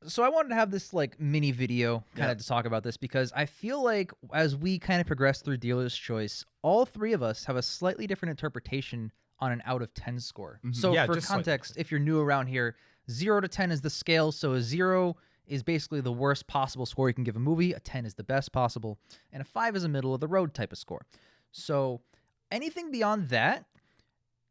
So I wanted to have this like mini video kind of to talk about this because I feel like as we kind of progress through dealer's choice, all three of us have a slightly different interpretation on an out of 10 score. So Yeah, for just context, if you're new around here, 0 to 10 is the scale. So a 0 is basically the worst possible score you can give a movie. A 10 is the best possible. And a 5 is a middle of the road type of score. So anything beyond that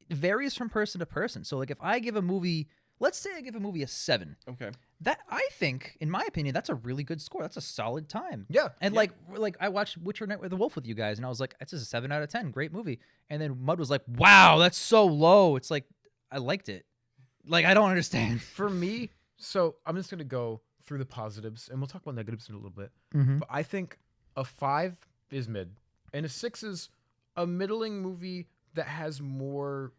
varies from person to person. So like if I give a movie, let's say I give a movie a 7. Okay. That I think, in my opinion, that's a really good score. That's a solid time. Yeah. And like I watched Witcher Night with the Wolf with you guys, and I was like, it's just a 7 out of 10. Great movie. And then Mud was like, wow, that's so low. It's like, I liked it. Like, I don't understand. For me, so I'm just gonna go through the positives, and we'll talk about negatives in a little bit. Mhm. But I think a 5 is mid, and a 6 is a middling movie that has more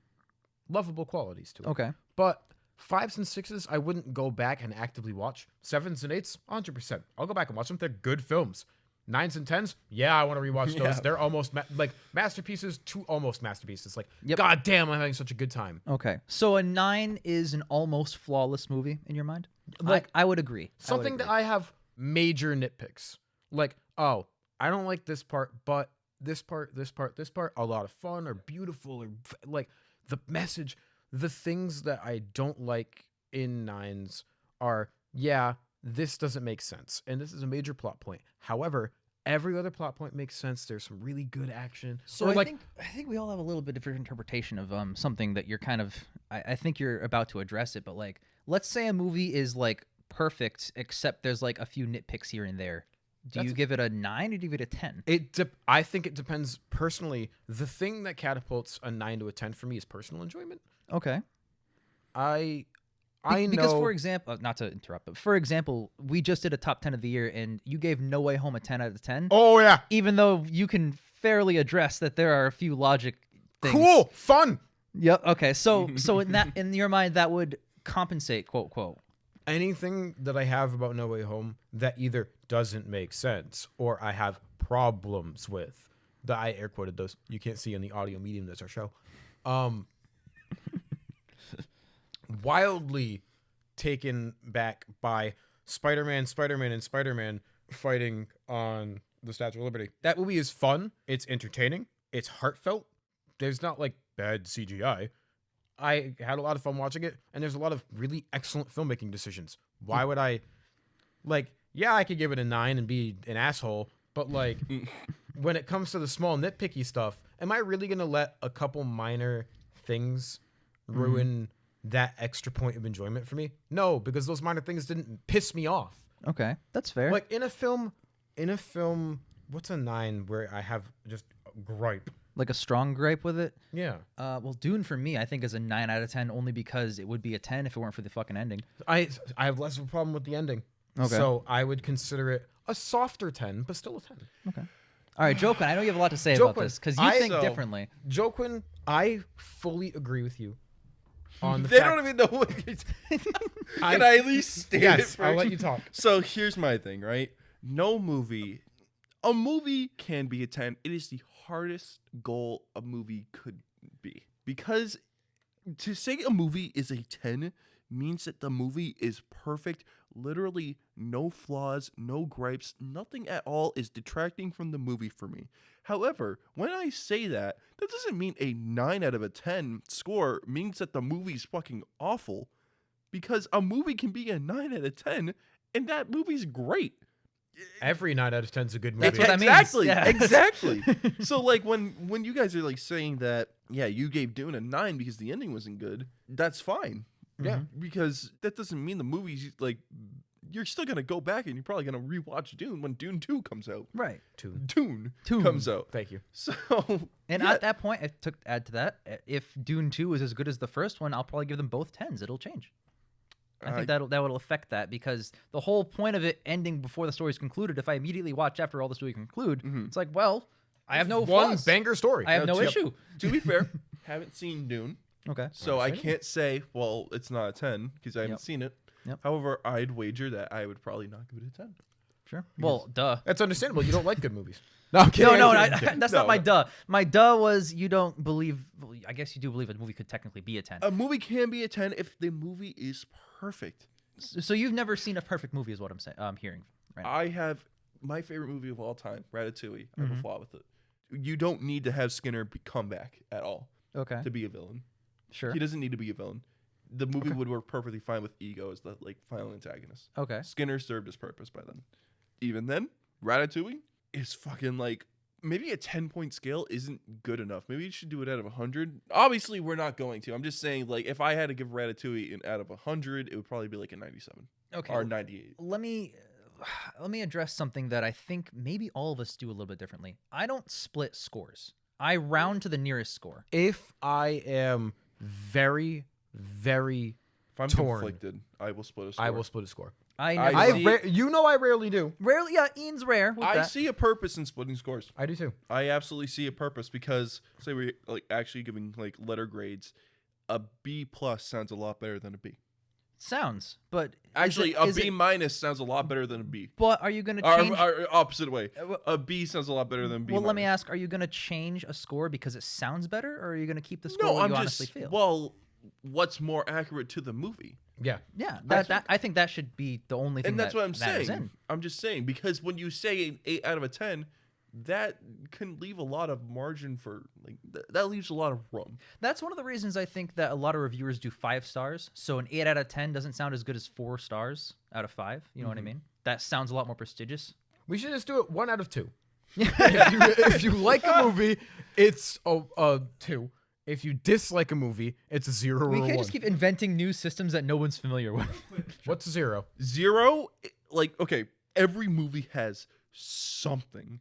lovable qualities to it. Okay. But 5s and 6s, I wouldn't go back and actively watch. 7s and 8s, 100%. I'll go back and watch them. They're good films. 9s and 10s, yeah, I want to rewatch those. They're almost like masterpieces to almost masterpieces. Like, God damn, I'm having such a good time. Okay. So a 9 is an almost flawless movie in your mind? Like, I would agree. Something that I have major nitpicks. Like, oh, I don't like this part, but this part, a lot of fun or beautiful or like the message. The things that I don't like in 9s are, yeah, this doesn't make sense. And this is a major plot point. However, every other plot point makes sense. There's some really good action. So I think we all have a little bit different interpretation of something that you're kind of I think you're about to address it, but like let's say a movie is like perfect except there's like a few nitpicks here and there. Do you give it a 9 or do you give it a 10? I think it depends personally. The thing that catapults a 9 to a 10 for me is personal enjoyment. Okay. I because know, for example, not to interrupt, but for example, we just did a top 10 of the year and you gave No Way Home a 10 out of 10. Oh yeah. Even though you can fairly address that there are a few logic things. Cool, fun. Yep. Okay. So in your mind that would compensate, quote quote. Anything that I have about No Way Home that either doesn't make sense or I have problems with, that I air quoted those. You can't see on the audio medium. That's our show. Wildly taken back by Spider-Man, and Spider-Man fighting on the Statue of Liberty. That movie is fun. It's entertaining. It's heartfelt. There's not like bad CGI. I had a lot of fun watching it, and there's a lot of really excellent filmmaking decisions. Why would I, like, yeah, I could give it a 9 and be an asshole, but like, when it comes to the small nitpicky stuff, am I really gonna let a couple minor things ruin that extra point of enjoyment for me? No, because those minor things didn't piss me off. Okay, that's fair. Like in a film, what's a 9 where I have just a gripe? Like a strong gripe with it? Yeah. Well, Dune for me, I think is a 9 out of 10 only because it would be a 10 if it weren't for the fucking ending. I have less of a problem with the ending. Okay. So I would consider it a softer 10, but still a 10. Okay. All right, Joaquin, I know you have a lot to say about this because you think differently. Joaquin, I fully agree with you on the They fact... don't even know what Can I at least state it Yes, first? I'll let you talk. So here's my thing, right? A movie can be a 10. It is the hardest goal a movie could be. Because to say a movie is a 10 means that the movie is perfect. Literally no flaws, no gripes, nothing at all is detracting from the movie for me. However, when I say that, that doesn't mean a 9 out of a 10 score means that the movie's fucking awful. Because a movie can be a 9 out of 10 and that movie's great. Every 9 out of 10 is a good movie. That's what I mean. Exactly. Yeah. Exactly. So like when you guys are like saying that, yeah, you gave Dune a 9 because the ending wasn't good, that's fine. Yeah. Because that doesn't mean the movie's like, you're still gonna go back and you're probably gonna rewatch Dune when Dune 2 comes out. Right. Dune comes out. Thank you. So And yeah. at that point, add to that, if Dune 2 is as good as the first one, I'll probably give them both 10s. It'll change. I think that will affect that because the whole point of it ending before the story's concluded, if I immediately watch after all the story conclude, it's like, well, I have no One flaws. banger story. I have no issue. To be fair, haven't seen Dune. Okay. So I can't say, well, it's not a 10 because I haven't Yep. seen it. Yep. However, I'd wager that I would probably not give it a 10. Sure. Well, duh. That's understandable. You don't like good movies. No, I'm kidding. No, I'm kidding. that's No. not my duh. My duh was you don't believe. I guess you do believe a movie could technically be a 10. A movie can be a 10 if the movie is perfect. So you've never seen a perfect movie, is what I'm saying. I'm hearing right now. I have my favorite movie of all time, Ratatouille. I have a flaw with it. You don't need to have Skinner come back at all Okay. to be a villain. Sure. He doesn't need to be a villain. The movie would work perfectly fine with Ego as the final antagonist. Okay. Skinner served his purpose by then. Even then, Ratatouille is fucking maybe a 10-point scale isn't good enough. Maybe you should do it out of 100. Obviously, we're not going to. I'm just saying, if I had to give Ratatouille an out of 100, it would probably be a 97 Okay. or 98. Let me address something that I think maybe all of us do a little bit differently. I don't split scores. I round to the nearest score. If I am very, very If I'm torn, conflicted, I will split a score. I will split a score. I I never see- I rarely do. rarely. Yeah, Ian's rare. With I that. see a purpose in splitting scores. I do too. I absolutely see a purpose because, say we're actually giving letter grades, a B plus sounds a lot better than a B. Sounds, but Actually, a B minus sounds a lot better than a B. But are you going to Or, change? or opposite way. well- A B sounds a lot better than a B. Well, let me minus. ask: are you going to change a score because it sounds better, or are you going to keep the score No, what I'm you just honestly feel? well. What's more accurate to the movie? Yeah. yeah, that's that I think that should be the only thing. And that's that what I'm matters saying. in. I'm just saying because when you say an 8 out of a 10, that can leave a lot of margin for that leaves a lot of room. That's one of the reasons I think that a lot of reviewers do 5 stars. So an 8 out of 10 doesn't sound as good as 4 stars out of 5. You know what I mean? That sounds a lot more prestigious. We should just do it 1 out of 2. if you like a movie, it's a 2. If you dislike a movie, it's a 0 We or a can't 1. just keep inventing new systems that no one's familiar with. What's a 0? 0, okay, every movie has something.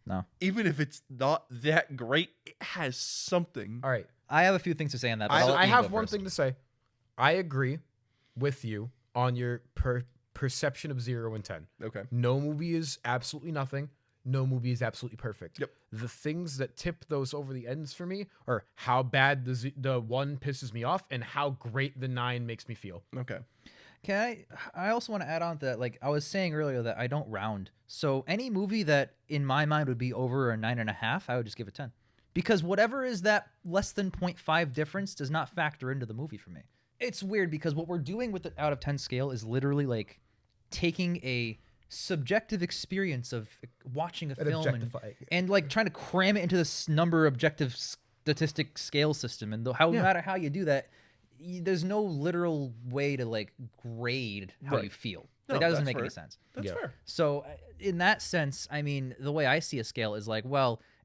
No. Even if it's not that great, it has something. All right. I have a few things to say on that. But I'll let I you have go one first. thing to say. I agree with you on your perception of 0 and 10. Okay. No movie is absolutely nothing. No movie is absolutely perfect. Yep. The things that tip those over the ends for me are how bad the 1 pisses me off and how great the 9 makes me feel. Okay. I also want to add on that, I was saying earlier that I don't round. So any movie that in my mind would be over a 9.5, I would just give it 10. Because whatever is that less than 0.5 difference does not factor into the movie for me. It's weird because what we're doing with the out of 10 scale is literally taking a subjective experience of watching a film and trying to cram it into this number objective statistic scale system. And no matter how you do that, there's no literal way to grade how you feel. No, That doesn't that's make any fair. sense. That's fair. So in that sense, I mean, the way I see a scale is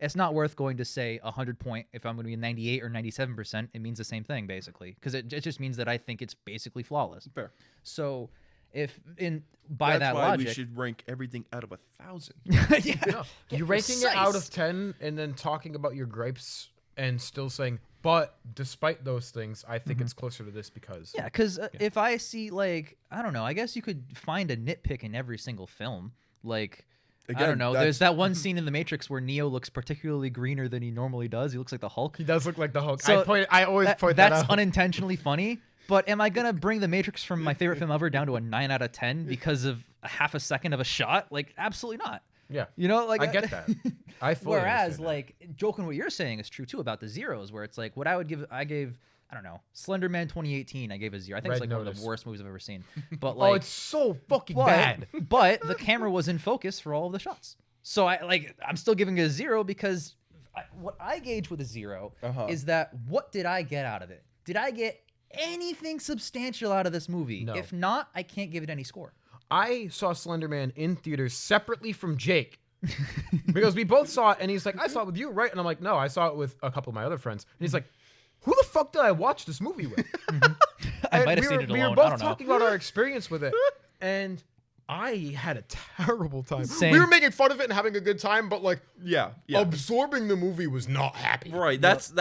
it's not worth going to say 100 point if I'm going to be 98 or 97%. It means the same thing basically because it just means that I think it's basically flawless. Fair. So if That's that why logic, we should rank everything out of 1,000. yeah, You're ranking it out precise. of 10 and then talking about your gripes and still saying, but despite those things, I think it's closer to this because. Yeah, because if I see I don't know, I guess you could find a nitpick in every single film. I Again, don't know. that's- There's that one scene in The Matrix where Neo looks particularly greener than he normally does. He looks like the Hulk. He does look like the Hulk. So I always point that that's out. unintentionally funny. But am I gonna bring The Matrix from my favorite film ever down to a 9 out of 10 because of a half a second of a shot? Absolutely not. Yeah. You know, I get that. I fully Whereas, understand joking what you're saying is true too about the zeros, where it's what I gave, I don't know, Slender Man 2018. I gave a 0. I think it's Red one of Notice. the worst movies I've ever seen. But that. Oh, it's so fucking but, bad. but the camera was in focus for all of the shots, so I'm still giving it a 0 because what I gauge with a 0 is that what did I get out of it? Did I get anything substantial out of this movie? No. If not, I can't give it any score. I saw Slender Man in theaters separately from Jake. Because we both saw it, and he's like, I saw it with you, right? And I'm like, no, I saw it with a couple of my other friends. And he's like, who the fuck did I watch this movie with? I And might have we seen were, it we alone. were I both don't know. talking about our experience with it, and I had a terrible time. Same. We were making fun of it and having a good time, but Yeah. absorbing the movie was not happy. Right. That's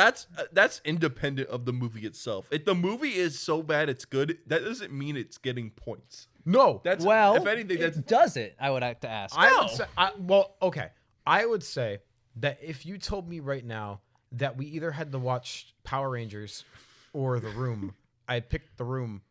independent of the movie itself. If the movie is so bad it's good, that doesn't mean it's getting points. No. That's Well, if anything, that's does it? I would have to ask. I would say, okay. I would say that if you told me right now that we either had to watch Power Rangers or The Room, I'd pick The Room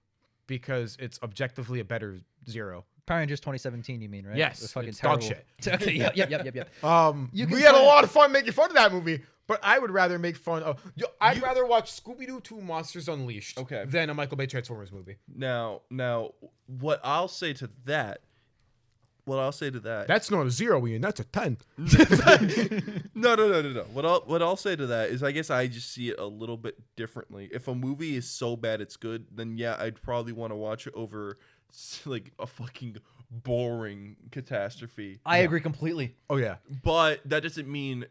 because it's objectively a better 0. Power Rangers 2017, you mean, right? Yes, The fucking it's dog terrible. shit. Okay, yep. You We can had a kinda- lot of fun making fun of that movie, but I would rather make fun of. I'd rather watch Scooby-Doo 2 Monsters Unleashed than a Michael Bay Transformers movie. Now, what I'll say to that. That's not a 0, Ian. That's a 10. No. What I'll say to that is, I guess I just see it a little bit differently. If a movie is so bad it's good, then yeah, I'd probably want to watch it over like a fucking boring catastrophe. I agree completely. Oh yeah. But that doesn't mean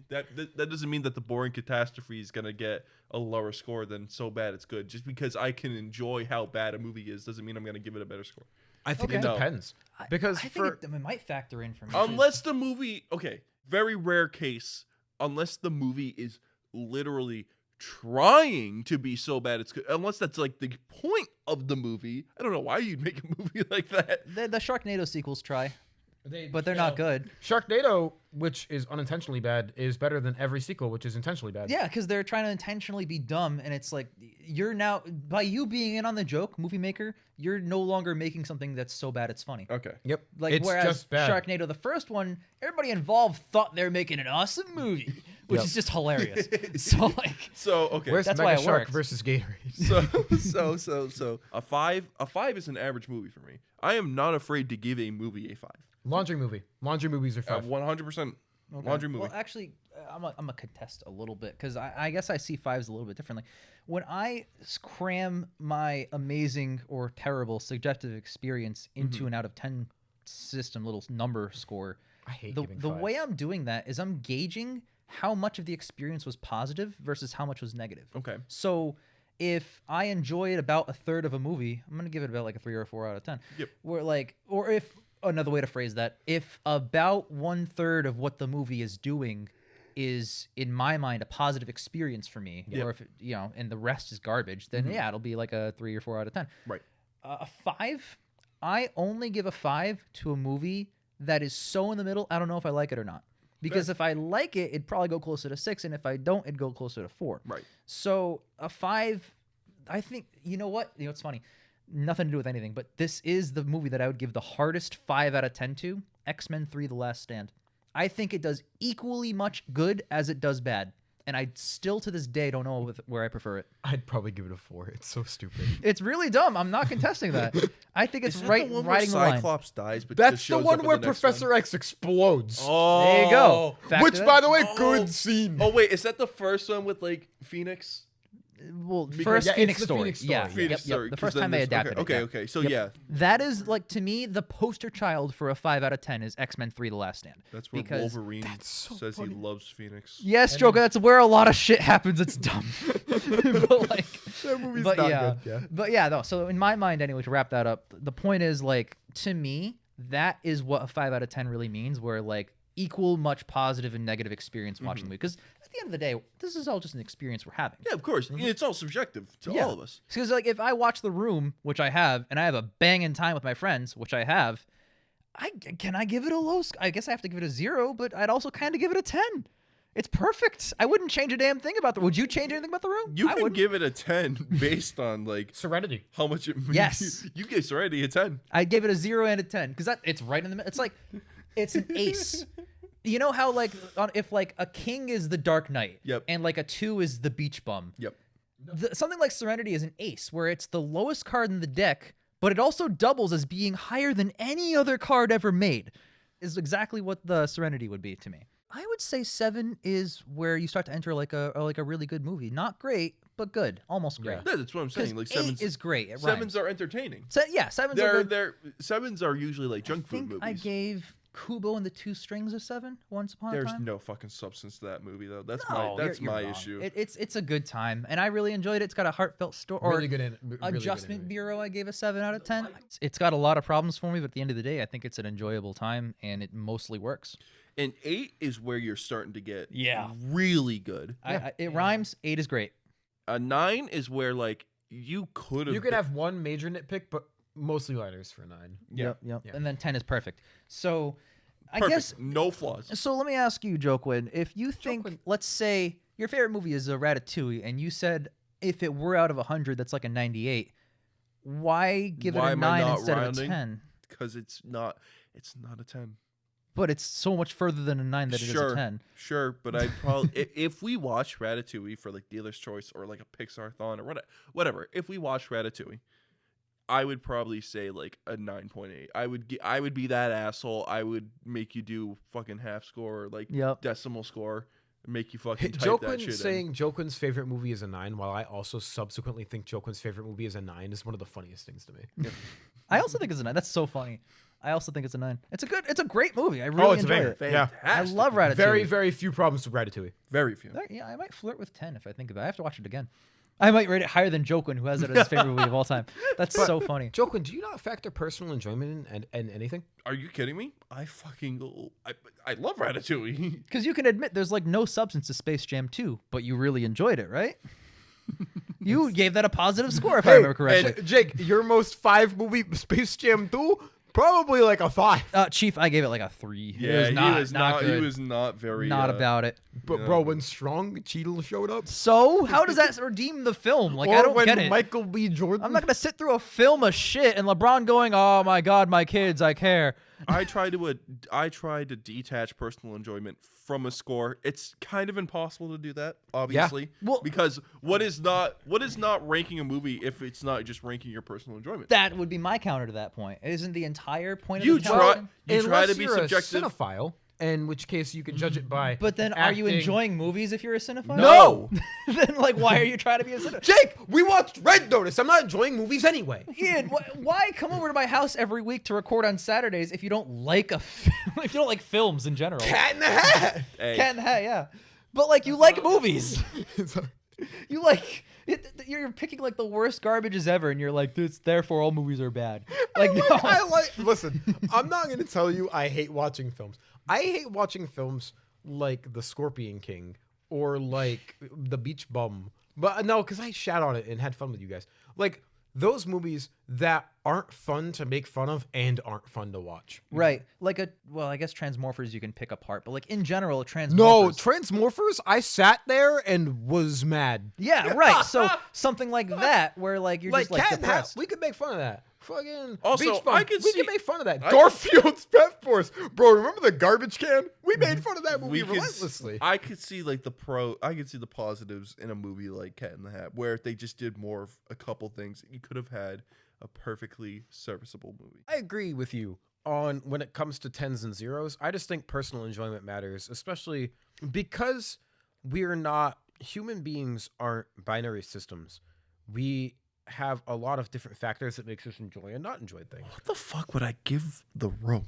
that doesn't mean that the boring catastrophe is gonna get a lower score than so bad it's good. Just because I can enjoy how bad a movie is doesn't mean I'm gonna give it a better score. I think it Okay. depends. Because I think it might factor in for me. Unless the movie, very rare case, unless the movie is literally trying to be so bad it's good, unless that's like the point of the movie. I don't know why you'd make a movie like that. The Sharknado sequels try, but they're not good. Sharknado, which is unintentionally bad, is better than every sequel, which is intentionally bad. Yeah, because they're trying to intentionally be dumb, and it's like you're now, by you being in on the joke, movie maker, you're no longer making something that's so bad it's funny. Okay. Yep. Like it's whereas just bad. Sharknado, the first one, everybody involved thought they were making an awesome movie, which is just hilarious. So like, Where's that's Mega why it Shark works. versus Gatorade? So a five is an average movie for me. I am not afraid to give a movie a 5. Laundry movie. Laundry movies are 5. 100% laundry movie. Well, actually, I'm a contest a little bit because I guess I see 5s a little bit differently. When I cram my amazing or terrible subjective experience into an out of 10 system little number score, I hate the giving the fives. way I'm doing that is I'm gauging how much of the experience was positive versus how much was negative. Okay. So if I enjoyed about a third of a movie, I'm gonna give it about like a 3 or 4 out of 10. Yep. Where like, or if another way to phrase that, if about 1/3 of what the movie is doing is in my mind a positive experience for me, Yep. or if and the rest is garbage, then yeah, it'll be like a 3 or 4 out of 10. Right. A 5, I only give a 5 to a movie that is so in the middle. I don't know if I like it or not. Because if I like it, it'd probably go closer to 6, and if I don't, it'd go closer to 4. Right. So a 5, I think, you know what? It's funny. Nothing to do with anything, but this is the movie that I would give the hardest 5 out of 10 to, X-Men 3: The Last Stand. I think it does equally much good as it does bad, and I still to this day don't know where I prefer it. I'd probably give it a 4. It's so stupid. It's really dumb. I'm not contesting that. I think it's Is that right the one where riding the line. Cyclops dies, but That's just the shows one up in where the next Professor one? X explodes. Oh, There you go. Fact Which, of by it. the way, good scene. Oh wait, is that the first one with like Phoenix? Well, Because- first yeah, it's Phoenix the story. Phoenix Yeah, story. Phoenix story, The 'cause first then time they there's- adapted it. Okay, yeah. okay. So Yep. yeah, That is like to me the poster child for a 5 out of 10 is X-Men 3: The Last Stand. that's where Because Wolverine so says funny. he loves Phoenix. yes, Joker, that's where a lot of shit happens. It's dumb. But like, That movie's but not yeah, good. Yeah. but yeah, though. So in my mind, anyway, to wrap that up, the point is like to me that is what a 5 out of 10 really means. Where like equal much positive and negative experience watching the movie. Because at the end of the day, this is all just an experience we're having. Yeah, of course. It's all subjective to Yeah. all of us. Because like if I watch The Room, which I have, and I have a banging time with my friends, which I have, can I give it a low? I guess I have to give it a 0, but I'd also kind of give it a 10. It's perfect. I wouldn't change a damn thing about Would you change anything about The Room? You I can wouldn't. give it a 10 based on like Serenity. how much it. Yes. You give Serenity a 10. I'd give it a 0 and a 10 because it's right in the middle. It's like it's an ace. You know how like if like a king is the Dark Knight, Yep. and like a 2 is the Beach Bum. Yep. Something like Serenity is an ace, where it's the lowest card in the deck, but it also doubles as being higher than any other card ever made. Is exactly what the Serenity would be to me. I would say 7 is where you start to enter like a really good movie. Not great, but good, almost great. Yeah. Yeah, that's what I'm 'Cause saying. Like 8 sevens is great. It sevens rhymes. are entertaining. So, yeah, 7's are good. Sevens are usually like I junk food think movies. I gave Kubo and the Two Strings a 7 once upon a There's time. no fucking substance to that movie though. That's No, my you're my wrong. issue. It's a good time, and I really enjoyed it. It's got a heartfelt story. Or Really good. Really good Adjustment anime. Bureau, I gave a 7 out of 10. It's got a lot of problems for me, but at the end of the day, I think it's an enjoyable time, and it mostly works. And 8 is where you're starting to get Yeah. really good. It rhymes. 8 is great. A 9 is where like you could have. You could have one major nitpick, but mostly lighters for a 9. Yeah. Yep. Yeah. And then 10 is perfect. So, I perfect. guess. No flaws. So let me ask you, Joaquin, if you think, Joaquin. let's say your favorite movie is a Ratatouille, and you said if it were out of 100, that's like a 98. why give Why it a am I 9 not instead rounding? of a 10? Because it's not a 10. But it's so much further than a 9 that it is a 10. Sure, but I'd probably if we watch Ratatouille for like dealer's choice or like a Pixar-thon or whatever, if we watch Ratatouille, I would probably say like a 9.8. I would be that asshole. I would make you do fucking half score or like Yep. decimal score, and make you fucking type Joaquin that shit saying Joaquin's favorite movie is a 9, while I also subsequently think Joaquin's favorite movie is a 9, is one of the funniest things to me. I also think it's a 9. That's so funny. I also think it's a 9. It's a great movie. I really enjoy it. in. Yeah. I love Ratatouille. Very, very few problems with Ratatouille. Very few. Yeah, I might flirt with 10 if I think about it. I have to watch it again. I might rate it higher than Joaquin, who has it as his favorite movie of all time. That's so funny. Joaquin, do you not factor personal enjoyment in anything? Are you kidding me? I love Ratatouille. Because you can admit there's like no substance to Space Jam 2, but you really enjoyed it, right? You gave that a positive score, if I remember correctly. Jake, your most 5 movie Space Jam 2? Probably like a 5. Chief, I gave it like a 3. Yeah, it was not good. He was not very. Not about it. But bro, when Strong Cheadle showed up, So how does that redeem the film? Like, or I don't when get it. Michael B. Jordan, I'm not gonna sit through a film of shit and LeBron going, "Oh my God, my kids, I care." I try to detach personal enjoyment from a score. It's kind of impossible to do that, obviously. Well- because what is not ranking a movie if it's not just ranking your personal enjoyment? That would be my counter to that point. Isn't the entire point You of the try- television? you try unless to be you're subjective. a cinephile, in which case you can judge it by. But then, are you acting. enjoying movies if you're a cinephile? No. Then, like, why are you trying to be a cinephile? Jake, we watched Red Notice. I'm not enjoying movies anyway. Ian, why come over to my house every week to record on Saturdays if you don't like if you don't like films in general? Cat in the Hat. Hey, Cat in the Hat, yeah. But like, you like movies. You like. You're picking like the worst garbages ever, and you're like, "This, therefore, all movies are bad." Like, no. Listen, I'm not going to tell you I hate watching films. I hate watching films like The Scorpion King or like The Beach Bum. But no, because I shat on it and had fun with you guys. Like those movies that aren't fun to make fun of and aren't fun to watch. Right. Like I guess Transmorphers you can pick apart, but like in general, Transmorphers. No, Transmorphers, I sat there and was mad. Yeah, right. So something like that, where like you're just like Cat in the Hat, depressed. we could make fun of that. Fucking Also, Beach Bum, I could we see- can make fun of that. I- Garfield's Pet Force, bro. Remember the garbage can? We made fun of that movie we could s- relentlessly. I could see like I could see the positives in a movie like Cat in the Hat, where if they just did more of a couple things, you could have had a perfectly serviceable movie. I agree with you on when it comes to 10s and 0s. I just think personal enjoyment matters, especially because human beings aren't binary systems. We have a lot of different factors that makes us enjoy and not enjoy things. What the fuck would I give The Room?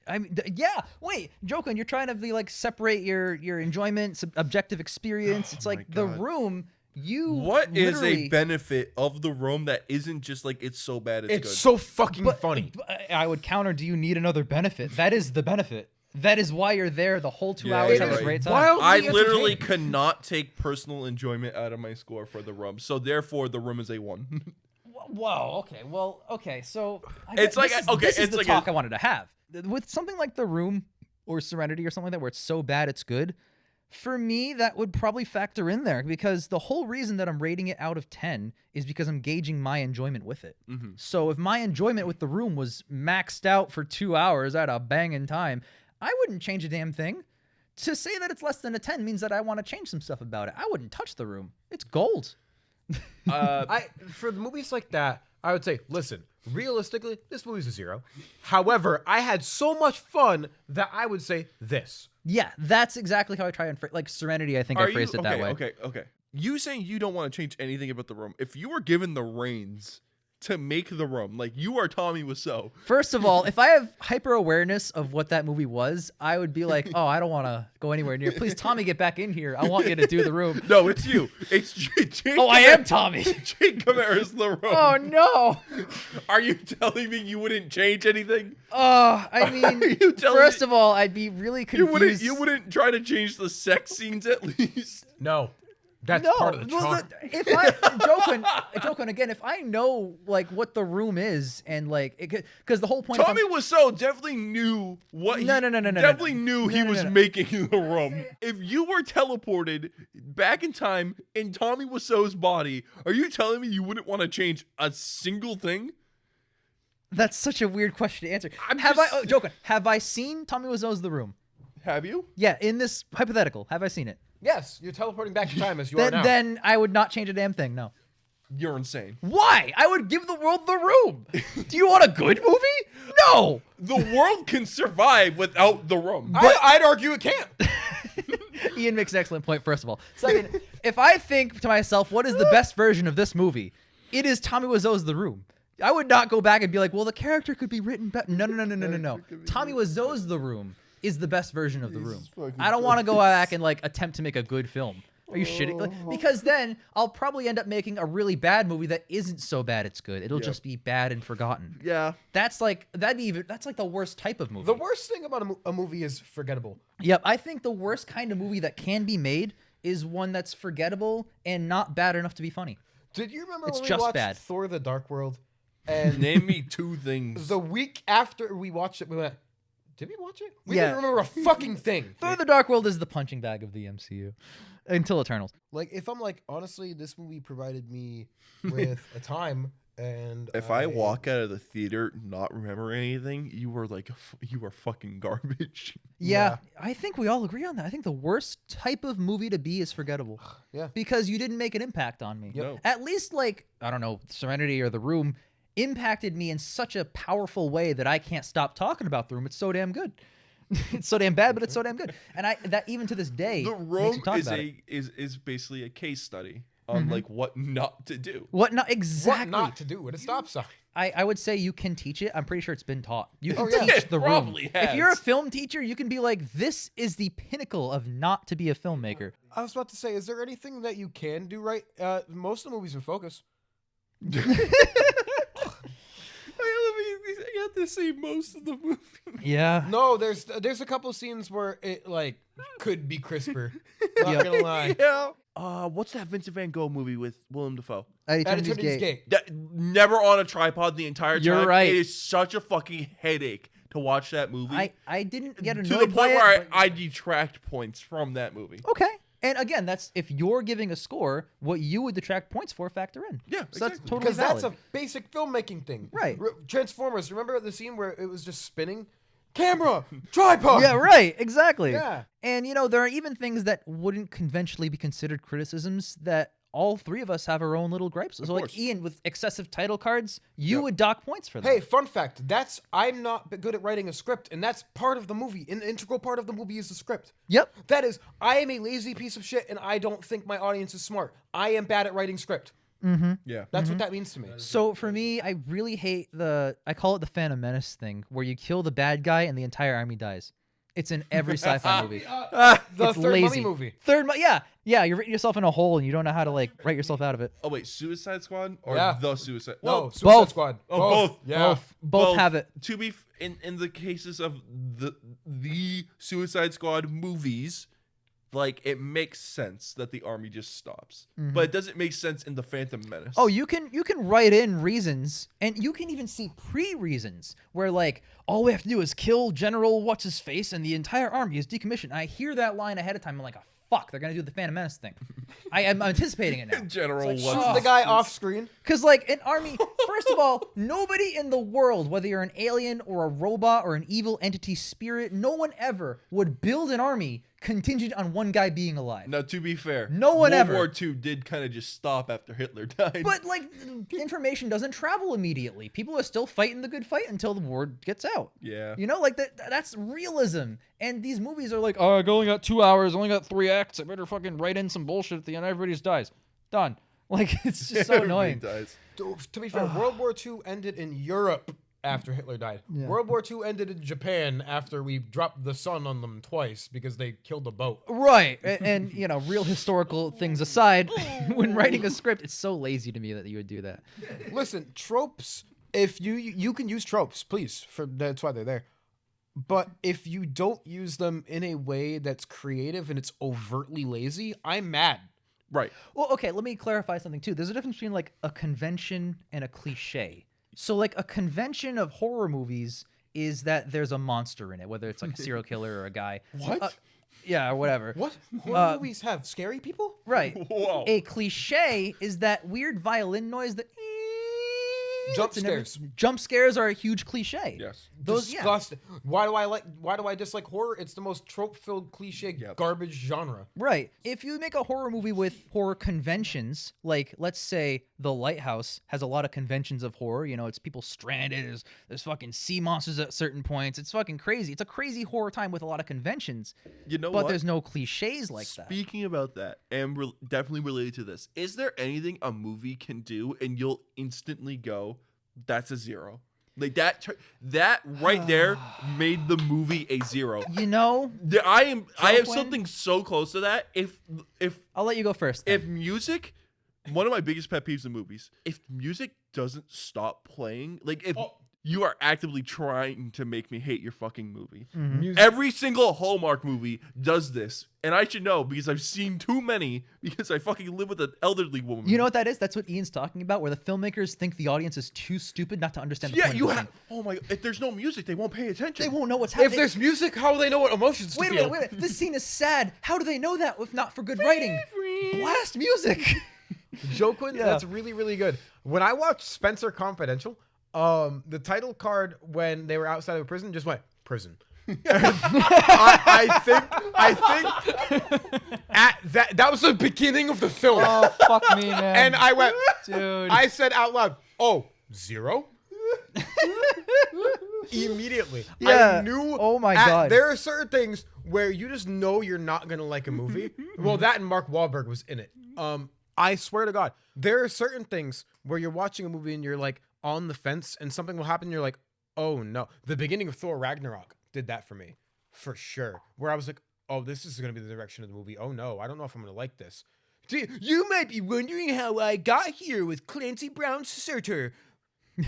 I mean, yeah. Wait, Joaquin, you're trying to be like separate your enjoyment, objective experience. It's Oh like my The God. Room. You What is a literally- benefit of The Room that isn't just like it's so bad it's It's good? so fucking funny. I would counter. Do you need another benefit? That is the benefit. That is why you're there the whole 2 Yeah, hours. you're Having a right. great time. Wildly I literally entertaining. could not take personal enjoyment out of my score for The Room, so therefore The Room is a 1. Whoa. Okay. Well. Okay. So It's like- okay, This is it's the like talk a- I wanted to have with something like The Room or Serenity or something like that, where it's so bad it's good. For me, that would probably factor in there because the whole reason that I'm rating it out of 10 is because I'm gauging my enjoyment with it. Mm-hmm. So if my enjoyment with The Room was maxed out for 2 hours at a banging time, I wouldn't change a damn thing. To say that it's less than a 10 means that I want to change some stuff about it. I wouldn't touch The Room. It's gold. For the movies like that, I would say, listen, realistically, this movie's a 0. However, I had so much fun that I would say this. Yeah, that's exactly how I try and like Serenity. I think I phrased it that way. Okay. You saying you don't want to change anything about The Room. If you were given the reins to make The Room, like you are Tommy Wiseau. First of all, if I have hyper awareness of what that movie was, I would be like, "Oh, I don't want to go anywhere near. Please, Tommy, get back in here. I want you to do The Room." No, it's you. It's Jake. Oh, I am Tommy. Jake Camara's The Room. Oh no. Are you telling me you wouldn't change anything? I mean, you telling first me- of all, I'd be really confused. You wouldn't try to change the sex scenes at least. No. That's no, part of the well, charm. if I joking again, if I know like what the room is and like because the whole point. Tommy Wiseau definitely knew what. No, he no, no, no, no, Definitely no. knew No, he no, was no. making the room. If you were teleported back in time in Tommy Wiseau's body, are you telling me you wouldn't want to change a single thing? That's such a weird question to answer. I'm Have just- I joking? Have I seen Tommy Wiseau's The Room? Have you? Yeah, in this hypothetical, have I seen it? Yes, you're teleporting back in time as you are now. Then I would not change a damn thing. No. You're insane. Why? I would give the world The Room. Do you want a good movie? No. The world can survive without the room. I'd argue it can't. Ian makes an excellent point, first of all. Second, if I think to myself, what is the best version of this movie? It is Tommy Wiseau's The Room. I would not go back and be like, well, the character could be written better. No. Tommy Wiseau's The Room is the best version of The Room. I don't want to go back and like attempt to make a good film. Are you shitting? Like, because then I'll probably end up making a really bad movie that isn't so bad it's good. It'll just be bad and forgotten. Yeah. That's like that's like the worst type of movie. The worst thing about a movie is forgettable. Yep, I think the worst kind of movie that can be made is one that's forgettable and not bad enough to be funny. Did you remember It's when we just watched bad. Thor: The Dark World? And Name me two things. the week after we watched it, we went, did we watch it? We Yeah. didn't remember a fucking thing. Thor: The Dark World is the punching bag of the MCU until Eternals. Like, if I'm like, honestly, this movie provided me with a time, and If I walk out of the theater not remembering anything, you are fucking garbage. Yeah, I think we all agree on that. I think the worst type of movie to be is forgettable. Yeah. Because you didn't make an impact on me. Yep. No. At least like, I don't know, Serenity or The Room impacted me in such a powerful way that I can't stop talking about The Room. It's so damn good. It's so damn bad, but it's so damn good. And that even to this day The makes room me talk is about it. is basically a case study on like what not to do. What not what exactly? not to do at a stop sign. I would say you can teach it. I'm pretty sure it's been taught. You can yeah. teach It The Room. probably If you're a has. film teacher, you can be like, this is the pinnacle of not to be a filmmaker. I was about to say, is there anything that you can do right? Most of the movies in focus. I have to see most of the movie. Yeah. No, there's a couple scenes where it like could be crisper. Not gonna lie. Yeah. What's that Vincent Van Gogh movie with Willem Dafoe? At At Eternity's Eternity's Gate. Gate. That never on a tripod the entire time. You're right. It is such a fucking headache to watch that movie. I didn't get to annoyed the point by where it. I detract points from that movie. Okay. And again, that's if you're giving a score, what you would detract points for factor in. Yeah, So that's exactly. totally Because valid. that's a basic filmmaking thing. Right. Transformers, remember the scene where it was just spinning? Camera! Tripod! Yeah, right. Exactly. Yeah. And, you know, there are even things that wouldn't conventionally be considered criticisms that all three of us have our own little gripes. So, like, course. Ian, with excessive title cards, you would dock points for that. Hey, fun fact. I'm not good at writing a script, and that's part of the movie. An integral part of the movie is the script. Yep. That is, I am a lazy piece of shit, and I don't think my audience is smart. I am bad at writing script. Yeah. That's what that means to me. So for me, I really hate I call it the Phantom Menace thing, where you kill the bad guy and the entire army dies. It's in every sci-fi movie. The It's third lazy. Mummy movie. Yeah, you're writing yourself in a hole and you don't know how to like write yourself out of it. Oh wait, Suicide Squad or Yeah. the Suicide? No, Well, Suicide both. Squad. Oh, both. Yeah. Both have it. To be in the cases of the Suicide Squad movies, like it makes sense that the army just stops, but it doesn't make sense in the Phantom Menace. Oh, you can write in reasons, and you can even see pre-reasons where like all we have to do is kill General what's his face, and the entire army is decommissioned. I hear that line ahead of time. I'm like, oh, fuck, they're gonna do the Phantom Menace thing. I am anticipating it now. General Shoot what's the guy off screen. Because, like, an army, first of all, nobody in the world, whether you're an alien or a robot or an evil entity spirit, no one ever would build an army contingent on one guy being alive. Now, to be fair, No one World ever. War II did kind of just stop after Hitler died. But, like, information doesn't travel immediately. People are still fighting the good fight until the word gets out. yeah, You know, like, that's realism. And these movies are like, oh, I only got 2 hours, only got 3 acts. I better fucking write in some bullshit at the end. Everybody just dies. Done. Like, it's just so Everybody annoying. dies. To be fair, World War II ended in Europe after Hitler died. World War II ended in Japan after we dropped the sun on them twice because they killed a boat. Right. And, you know, real historical things aside, when writing a script, it's so lazy to me that you would do that. Listen, tropes. If you can use tropes, please. That's why they're there. But if you don't use them in a way that's creative and it's overtly lazy, I'm mad. Right. Well, okay, let me clarify something too. There's a difference between like a convention and a cliche. So like a convention of horror movies is that there's a monster in it, whether it's like a serial killer or a guy. What? Yeah, or whatever. What? Horror movies have scary people? Right. Whoa. A cliche is that weird violin noise that Jump and every- scares. Jump scares are a huge cliche. Yes. Those yeah. Disgusting. Why do I dislike horror? It's the most trope-filled cliche garbage genre. Right. If you make a horror movie with horror conventions, like let's say The Lighthouse has a lot of conventions of horror, you know, it's people stranded, there's fucking sea monsters at certain points. It's fucking crazy. It's a crazy horror time with a lot of conventions. You know but what? there's no cliches like that. Speaking about that, and definitely related to this, is there anything a movie can do and you'll instantly go, that's a 0? Like that right there made the movie a 0. You know, I have Joaquin? something so close to that. If I'll let you go first. Then. if music, one of my biggest pet peeves in movies, if music doesn't stop playing, like if you are actively trying to make me hate your fucking movie. Music. Every single Hallmark movie does this. And I should know because I've seen too many because I fucking live with an elderly woman. You know what that is? That's what Ian's talking about, where the filmmakers think the audience is too stupid not to understand the Yeah, point you of the have. thing. Oh my! If there's no music, they won't pay attention. They won't know what's happening. If there's music, how will they know what emotions to Wait a feel? minute. This scene is sad. How do they know that if not for good writing? Blast music. Joaquin, Yeah. that's really, really good. When I watched Spencer Confidential, the title card when they were outside of prison just went prison. I think at that was the beginning of the film. Oh, fuck me, man. And I went, Dude. I said out loud, "Oh, 0?" Immediately. Yeah. I knew. Oh my God. There are certain things where you just know you're not gonna like a movie. Well, that and Mark Wahlberg was in it. I swear to God, there are certain things where you're watching a movie and you're like on the fence, and something will happen. And you're like, oh no. The beginning of Thor Ragnarok did that for me, for sure. Where I was like, oh, this is gonna be the direction of the movie. Oh no, I don't know if I'm gonna like this. You might be wondering how I got here with Clancy Brown Surtur.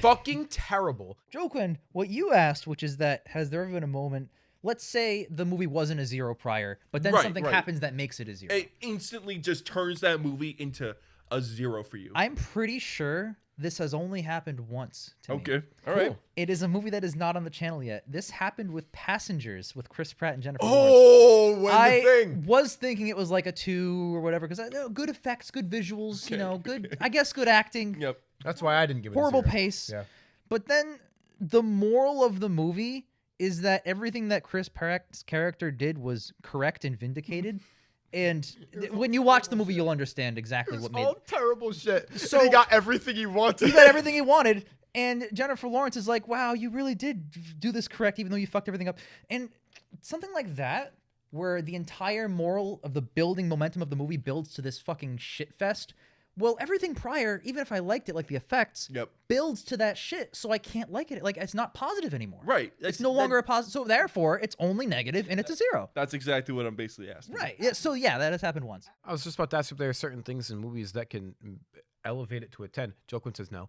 Fucking terrible. Joaquin, what you asked, which is that has there ever been a moment, let's say the movie wasn't a 0 prior, but then Right, something right. happens that makes it a 0. It instantly just turns that movie into a 0 for you. I'm pretty sure this has only happened once to me. Okay. All right. Cool. It is a movie that is not on the channel yet. This happened with Passengers with Chris Pratt and Jennifer Lawrence. Oh, when I the thing. was thinking it was like a 2 or whatever because good effects, good visuals, you know, good. I guess good acting. Yep. That's why I didn't give it Horrible a 0. pace. Yeah. But then the moral of the movie is that everything that Chris Pratt's character did was correct and vindicated. And when you watch the movie, you'll understand exactly what made. Terrible shit. So- he got everything he wanted. He got everything he wanted. And Jennifer Lawrence is like, wow, you really did do this correct, even though you fucked everything up. And something like that, where the entire moral of the building momentum of the movie builds to this fucking shit fest. Well, everything prior, even if I liked it, like the effects, Yep. builds to that shit. So I can't like it. Like, it's not positive anymore. Right. It's no longer a positive. So therefore, it's only negative and it's a 0. That's exactly what I'm basically asking. Right. Yeah. So yeah, that has happened once. I was just about to ask if there are certain things in movies that can elevate it to a 10. Joaquin says no.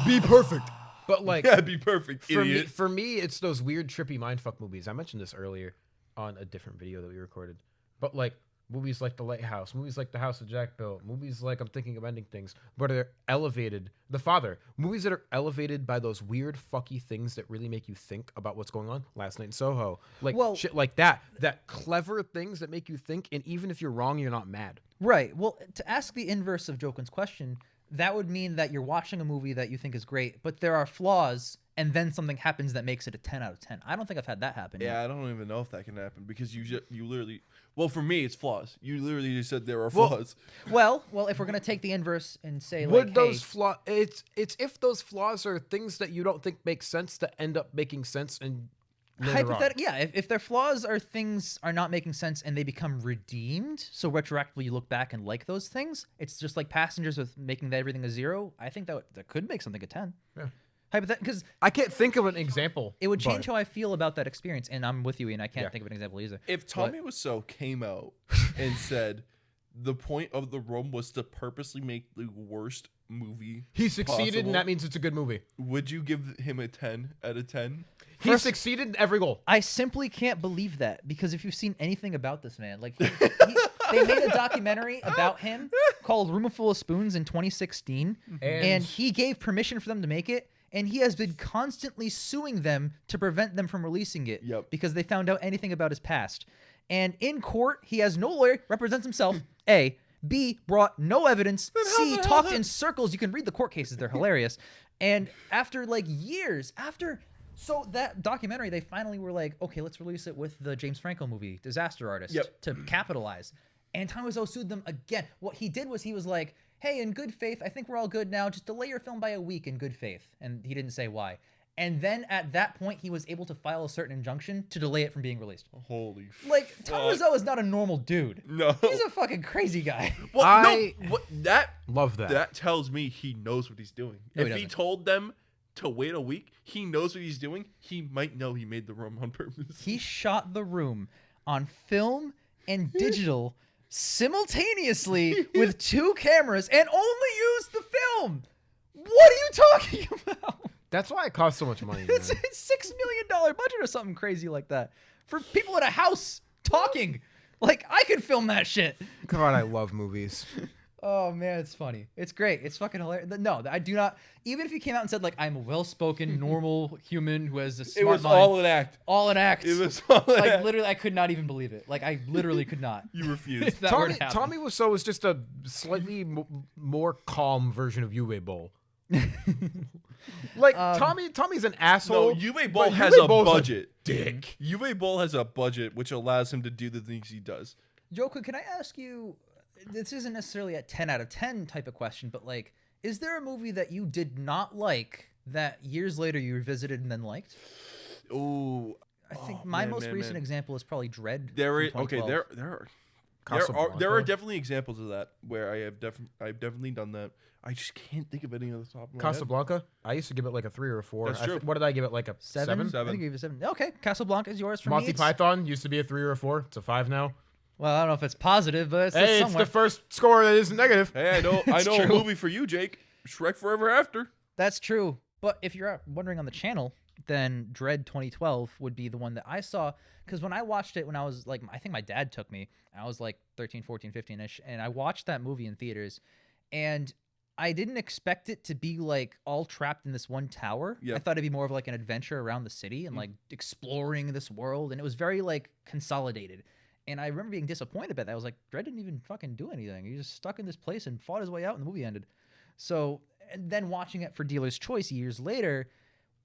Be perfect. But like, Yeah, be perfect, for idiot. me, it's those weird, trippy mindfuck movies. I mentioned this earlier on a different video that we recorded. But like, movies like The Lighthouse, movies like The House of Jack built, movies like I'm Thinking of Ending Things, but are elevated. The Father, movies that are elevated by those weird, fucky things that really make you think about what's going on. Last Night in Soho, like Well- shit like that. That clever things that make you think, and even if you're wrong, you're not mad. Right. Well, to ask the inverse of Jokin's question, that would mean that you're watching a movie that you think is great, but there are flaws, and then something happens that makes it a 10 out of 10. I don't think I've had that happen Yeah, yet. I don't even know if that can happen because you literally. Well, for me, it's flaws. You literally just said there are Well- flaws. Well, if we're gonna take the inverse and say Would like, those hey, flaws? It's if those flaws are things that you don't think make sense that end up making sense and hypothetically, yeah, if their flaws are things are not making sense and they become redeemed, so retroactively you look back and like those things, it's just like Passengers with making that everything a 0. I think that could make something a 10. Yeah. Because I can't think of an example. it would change but- how I feel about that experience, and I'm with you, and I can't Yeah. think of an example either. If Tommy Wiseau came out and said the point of the room was to purposely make the worst movie He succeeded, possible, and that means it's a good movie. would you give him a 10 out of 10? He succeeded in every goal. I simply can't believe that because if you've seen anything about this man, like They made a documentary about him called Room Full of Spoons in 2016, and he gave permission for them to make it. And he has been constantly suing them to prevent them from releasing it because they found out anything about his past. And in court, he has no lawyer, represents himself, A. B, brought no evidence. C, talked in circles. You can read the court cases. They're hilarious. And after like years, so that documentary, they finally were like, okay, let's release it with the James Franco movie, Disaster Artist, to capitalize. And Tommy Wiseau sued them again. What he did was he was like, hey, in good faith, I think we're all good now. Just delay your film by a week in good faith. And he didn't say why. And then at that point, he was able to file a certain injunction to delay it from being released. Holy Like, Tommy Wiseau is not a normal dude. No. He's a fucking crazy guy. Well, I love that. That tells me he knows what he's doing. No, if he told them to wait a week, he knows what he's doing. He might know he made the room on purpose. He shot The Room on film and digital simultaneously with 2 cameras and only used the film. What are you talking about? That's why it costs so much money. It's $6 million budget or something crazy like that for people in a house talking. Like, I could film that shit. God, I love movies. Oh man, it's funny. It's great. It's fucking hilarious. No, I do not. Even if you came out and said like I'm a well-spoken, normal human who has a smart It was mind, all an act. all an act. It was all an like act. literally, I could not even believe it. Like I literally could not. You refused. If that were Tommy, to happen. Tommy Wiseau was just a slightly more calm version of Uwe Boll. Like Tommy's an asshole. No, Uwe Boll but has Uwe a Boll's budget. dick. Uwe Boll has a budget which allows him to do the things he does. Joaquin, can I ask you? This isn't necessarily a 10 out of 10 type of question, but like, is there a movie that you did not like that years later you revisited and then liked? Ooh, I think my most recent example is probably Dread. There is from okay. 2012. There are definitely examples of that where I've definitely done that. I just can't think of any of the top of my head. Casablanca. I used to give it like a 3 or a 4. That's true. What did I give it? Like a 7? I think you gave it 7. Okay, Casablanca is yours. For me, Monty it's- Python used to be a 3 or a 4. It's a 5 now. Well, I don't know if it's positive, but it's Hey, it's somewhere. the first score that isn't negative. Hey, I know It's a true. movie for you, Jake. Shrek Forever After. That's true. But if you're wondering on the channel, then Dread 2012 would be the one that I saw. Because when I watched it when I was like, I think my dad took me. I was like 13, 14, 15-ish. And I watched that movie in theaters. And I didn't expect it to be like all trapped in this one tower. Yeah. I thought it'd be more of like an adventure around the city and like exploring this world. And it was very like consolidated. And I remember being disappointed about that. I was like, Dredd didn't even fucking do anything. He just stuck in this place and fought his way out and the movie ended. So, and then watching it for Dealer's Choice years later,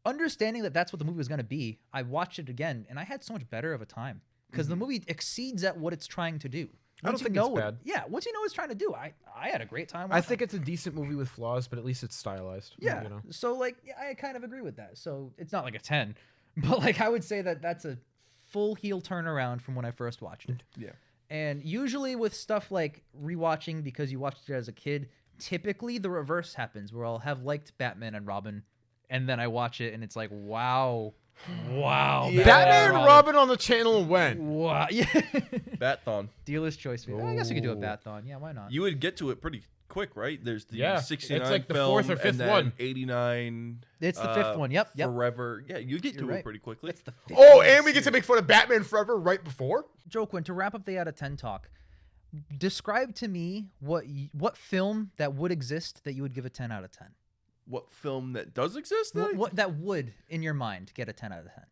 understanding that that's what the movie was going to be, I watched it again and I had so much better of a time because the movie exceeds at what it's trying to do. I don't Once you think know it's bad. Yeah, once you know what it's trying to do, I had a great time. I watching think it. it's a decent movie with flaws, but at least it's stylized. Yeah. You know? So like, yeah, I kind of agree with that. So it's not like a 10, but like I would say that that's a full heel turnaround from when I first watched it. Yeah. And usually with stuff like rewatching because you watched it as a kid, typically the reverse happens where I'll have liked Batman and Robin and then I watch it and it's like, wow. Yeah. Batman and Robin on the channel when? Wow. Yeah. Bathon. Dealer's Choice. I guess we could do a Bathon. Yeah, why not? You would get to it pretty quick, right? There's the Yeah, 69 it's like the film, fourth or fifth and then one. 89. It's the fifth one. Yep. Forever. Yeah, you get You're to right. it pretty quickly. It's the fifth Oh, one. and we get to make fun of Batman Forever right before? Joaquin, to wrap up the out of 10 talk, describe to me what film that would exist that you would give a 10 out of 10. What film that does exist? What that would, in your mind, get a 10 out of 10?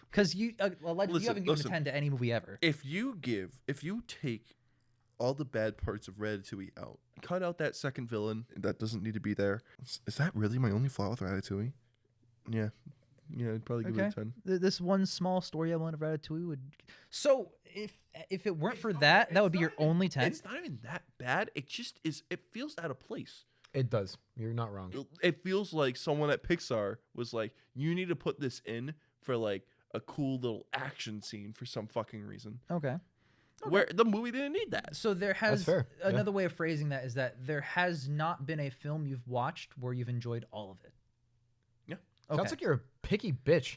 Because you allegedly you haven't given a 10 to any movie ever. If you take all the bad parts of Ratatouille out, cut out that second villain that doesn't need to be there. Is that really my only flaw with Ratatouille? Yeah, I'd probably give it a 10. This one small story element of Ratatouille would. So if it weren't for that, that would be your only 10. It's not even that bad. It just is. It feels out of place. It does. You're not wrong. It feels like someone at Pixar was like, you need to put this in for like a cool little action scene for some fucking reason. Okay. Where the movie didn't need that. So there has fair, yeah. another way of phrasing that is that there has not been a film you've watched where you've enjoyed all of it. Yeah. Okay. Sounds like you're a picky bitch.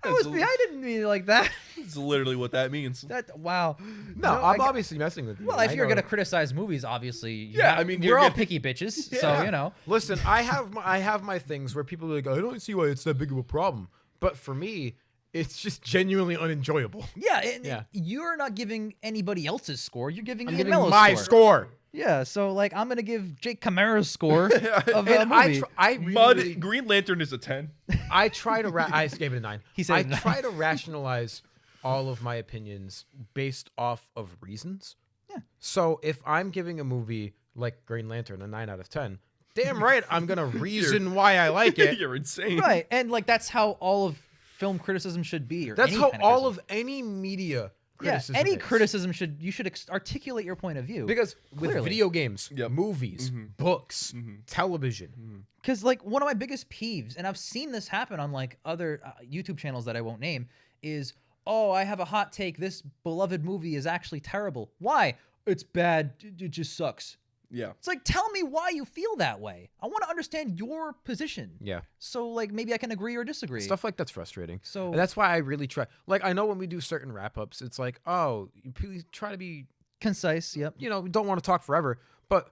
I didn't mean it like that. It's literally what that means. Wow. No, I'm obviously messing with you. Well, if I you're know. gonna criticize movies, obviously, Yeah, I mean, we're you're all gonna- picky bitches, Yeah. so you know. Listen, I have my things where people are like, I don't see why it's that big of a problem. But for me, It's just genuinely unenjoyable. Yeah, and Yeah. you're not giving anybody else's score. You're giving I'm Ian giving Mello's my score. Yeah, so like I'm gonna give Jake Camara's score of a And movie. I really, Green Lantern is a 10. I try to I gave it a 9. He said I a 9. try to rationalize all of my opinions based off of reasons. Yeah. So if I'm giving a movie like Green Lantern a 9 out of 10, damn right I'm gonna reason why I like it. You're insane. Right, and like that's how all of film criticism should be. Or That's any how kind all criticism. of any media yeah, criticism any is. criticism should articulate your point of view. Because with Clearly. video games, Yep. movies, books, television, Because like one of my biggest peeves, and I've seen this happen on like other YouTube channels that I won't name, is I have a hot take. This beloved movie is actually terrible. Why? It's bad. It just sucks. Yeah. It's like, tell me why you feel that way. I want to understand your position. yeah. So like maybe I can agree or disagree. Stuff like that's frustrating. So- and that's why I really try. Like I know when we do certain wrap ups, it's like, oh, you please try to be, Concise. Yep. we don't want to talk forever, but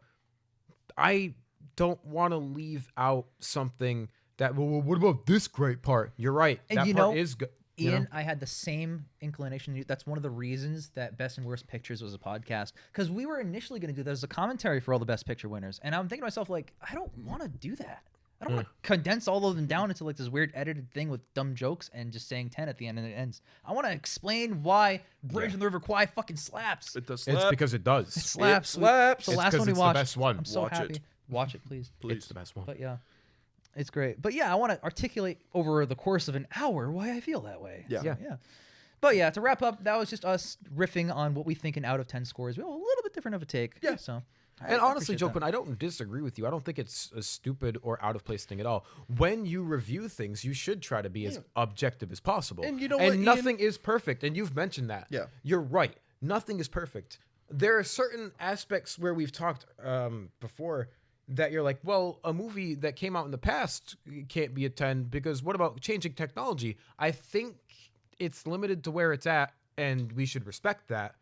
I don't want to leave out something that. Well, what about this great part? You're right. And that you part know, is good. Ian, I had the same inclination. That's one of the reasons that Best and Worst Pictures was a podcast, because we were initially going to do that as a commentary for all the Best Picture winners, and I'm thinking to myself like, I don't want to do that. I don't want to condense all of them down into like this weird edited thing with dumb jokes and just saying 10 at the end and it ends. I want to explain why Bridge on the River Kwai fucking slaps. It does It's slap. because it does. It slaps. It slaps. The It's last 'cause one we it's the watched. best one. I'm so Watch happy. it. Watch it, please. Please. It's the best one. But yeah, it's great. But yeah, I want to articulate over the course of an hour why I feel that way. Yeah. So, yeah. But yeah, to wrap up, that was just us riffing on what we think an out of 10 score is. We have a little bit different of a take. Yeah. So, And honestly, appreciate Joaquin, that. I don't disagree with you. I don't think it's a stupid or out of place thing at all. When you review things, you should try to be as objective as possible. And you know what, Ian? nothing is perfect. And you've mentioned that. Yeah. You're right. Nothing is perfect. There are certain aspects where we've talked before that you're like, well, a movie that came out in the past can't be a 10 because what about changing technology? I think it's limited to where it's at, and we should respect that.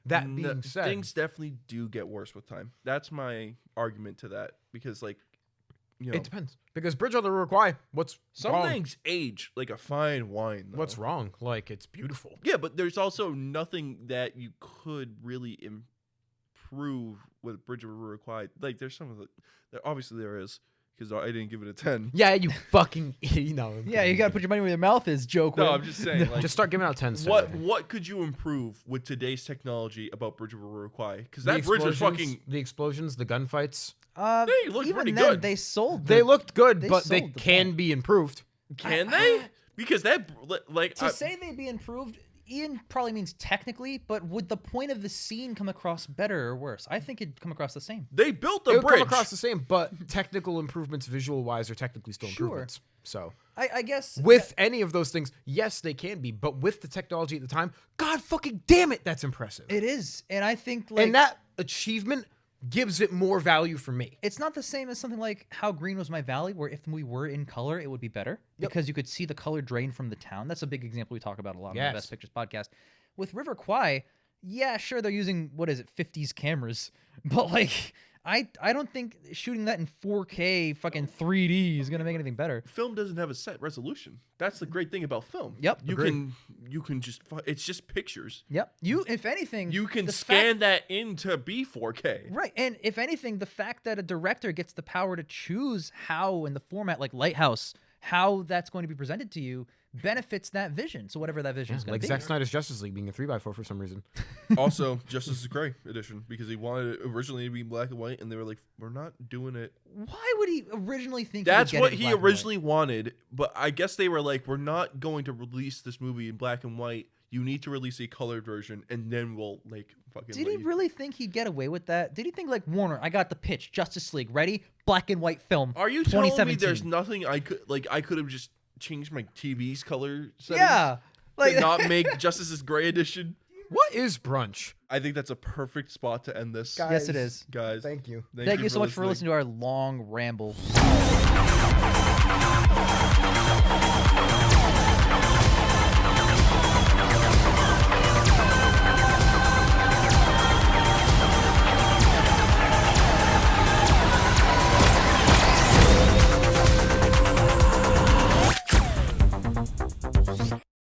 That being said, things definitely do get worse with time. That's my argument to that, because like, it depends. Because Bridge on the River Kwai, what's some wrong? things age like a fine wine. Though. What's wrong? Like, it's beautiful. Yeah, but there's also nothing that you could really improve with Bridge of River Kwai. Like, there's some of the obviously there is, because I didn't give it a 10. Yeah, you fucking Yeah, you got to put your money where your mouth is, joke. No, I'm just saying. Like, just start giving out 10s. what could you improve with today's technology about Bridge of River Kwai? Because that bridge was fucking. the explosions, the gunfights. They look even pretty then, good. They sold. They looked good, they but they sold the can point. be improved. Can they? Because that like To say they'd be improved, Ian probably means technically, but would the point of the scene come across better or worse? I think it'd come across the same. they built It the would bridge. come across the same, but technical improvements, visual wise, are technically still Sure. improvements. So, I guess with any of those things, yes, they can be, but with the technology at the time, God fucking damn it, that's impressive. it is, and I think like And that achievement gives it more value for me. it's not the same as something like How Green Was My Valley, where if we were in color, it would be better because you could see the color drain from the town. That's a big example we talk about a lot on Yes. the Best Pictures podcast. With River Kwai, yeah, sure, they're using, 50s cameras, but like, I don't think shooting that in 4K fucking 3D is going to make anything better. Film doesn't have a set resolution. That's the great thing about film. Yep. You can just it's just pictures. Yep. If anything, You can the scan that into B4K. Right, and if anything, the fact that a director gets the power to choose how in the format like Lighthouse, how that's going to be presented to you benefits that vision. So whatever that vision is going Like to be. Zack Snyder's Justice League being a 3x4 for some reason. Also, Justice is Gray edition, because he wanted it originally to be black and white, and they were like, "We're not doing it." Why would he originally think That's he would what get it he black and white? originally wanted, but I guess they were like, "We're not going to release this movie in black and white. You need to release a colored version, and then we'll like fucking." Did let he you-" really think he'd get away with that? Did he think like, Warner, I got the pitch, Justice League, ready? Black and white film. Are you telling me 2017. there's nothing I could have just changed my TV's color settings? Yeah. Like To not make Justice's Gray edition. What is brunch? I think that's a perfect spot to end this. Yes, it is. Guys, Thank you. Thank you so much for listening to our long ramble.